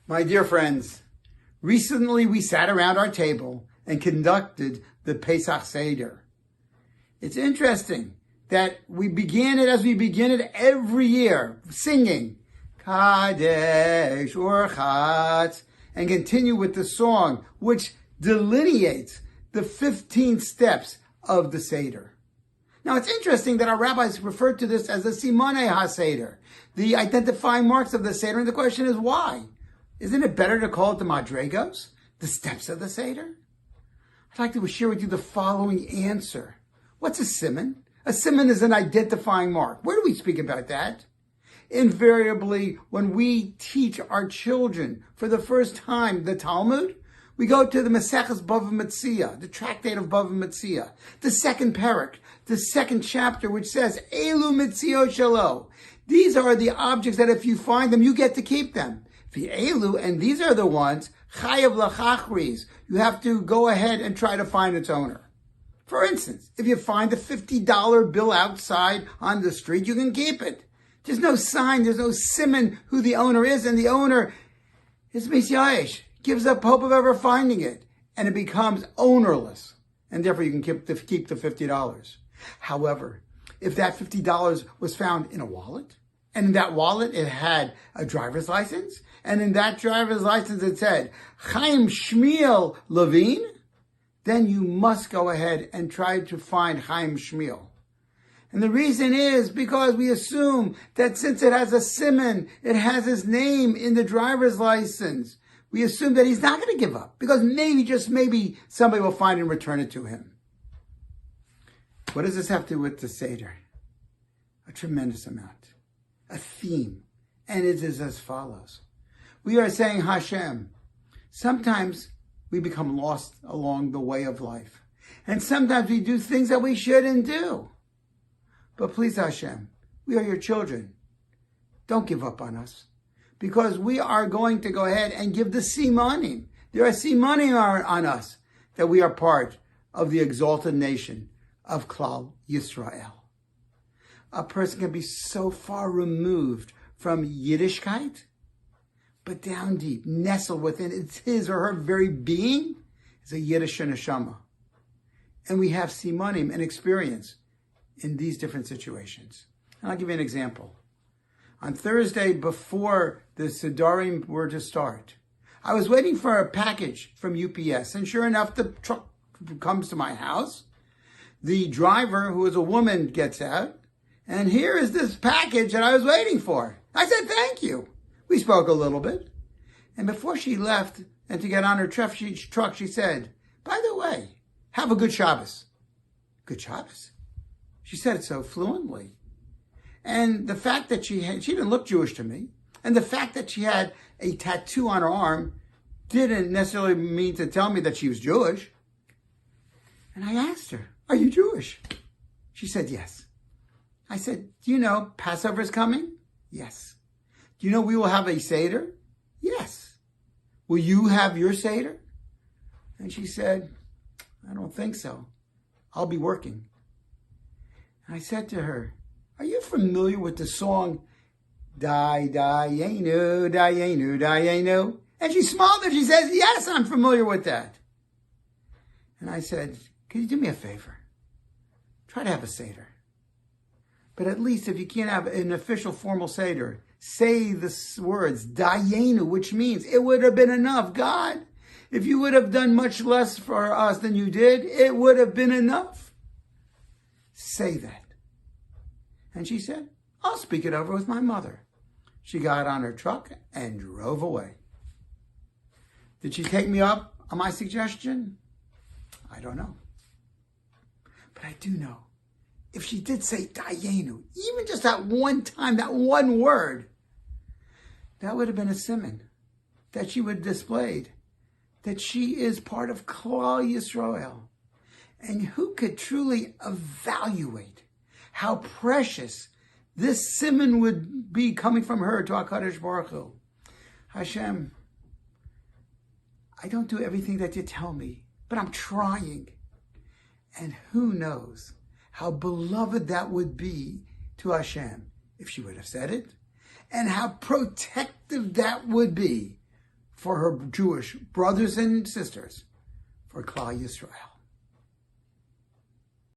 My dear friends, recently we sat around our table and conducted the Pesach Seder. It's interesting that we began it as we begin it every year, singing Kadesh Orchatz, and continue with the song which delineates the 15 steps of the Seder. Now it's interesting that our rabbis refer to this as the Simonei HaSeder, the identifying marks of the Seder, and the question is why? Isn't it better to call it the Madregos, the steps of the Seder? I'd like to share with you the following answer. What's a siman? A siman is an identifying mark. Where do we speak about that? Invariably, when we teach our children for the first time the Talmud, we go to the Maseches Bava Metzia, the tractate of Bava Metzia, the second parak, the second chapter, which says, Elu Metziot Shelo. These are the objects that if you find them, you get to keep them. Elu, and these are the ones, Chayav Lachachris. You have to go ahead and try to find its owner. For instance, if you find a $50 bill outside on the street, you can keep it. There's no sign, there's no siman who the owner is, and the owner is Misyayesh, gives up hope of ever finding it, and it becomes ownerless, and therefore you can keep the $50. However, if that $50 was found in a wallet, and in that wallet it had a driver's license, and in that driver's license it said, Chaim Shmuel Levine, then you must go ahead and try to find Chaim Shmuel. And the reason is because we assume that since it has a siman, it has his name in the driver's license, we assume that he's not going to give up, because maybe, just maybe, somebody will find and return it to him. What does this have to do with the Seder? A tremendous amount. A theme. And it is as follows. We are saying, Hashem, sometimes we become lost along the way of life. And sometimes we do things that we shouldn't do. But please, Hashem, we are your children. Don't give up on us. Because we are going to go ahead and give the simanim. There are simanim on us that we are part of the exalted nation of Klal Yisrael. A person can be so far removed from Yiddishkeit, but down deep, nestled within it's his or her very being, is a Yiddishe Neshama. And we have simanim and experience in these different situations. And I'll give you an example. On Thursday, before the Siddharim were to start, I was waiting for a package from UPS, and sure enough, the truck comes to my house. The driver, who is a woman, gets out, and here is this package that I was waiting for. I said, thank you. We spoke a little bit. And before she left and to get on her truck, she said, by the way, have a good Shabbos. Good Shabbos? She said it so fluently. And the fact that she didn't look Jewish to me, and the fact that she had a tattoo on her arm didn't necessarily mean to tell me that she was Jewish. And I asked her, are you Jewish? She said, yes. I said, do you know Passover is coming? Yes. Do you know we will have a Seder? Yes. Will you have your Seder? And she said, I don't think so. I'll be working. And I said to her, are you familiar with the song, Dayenu, Dayenu, Dayenu? And she smiled and she says, yes, I'm familiar with that. And I said, can you do me a favor? Try to have a Seder. But at least if you can't have an official formal Seder, say the words, Dayenu, which means it would have been enough. God, if you would have done much less for us than you did, it would have been enough. Say that. And she said, I'll speak it over with my mother. She got on her truck and drove away. Did she take me up on my suggestion? I don't know. But I do know, if she did say Dayenu, even just that one time, that one word, that would have been a siman that she would have displayed, that she is part of Klal Yisrael. And who could truly evaluate how precious this siman would be coming from her to HaKadosh Baruch Hu? Hashem, I don't do everything that you tell me, but I'm trying. And who knows how beloved that would be to Hashem if she would have said it, and how protective that would be for her Jewish brothers and sisters, for Klal Yisrael.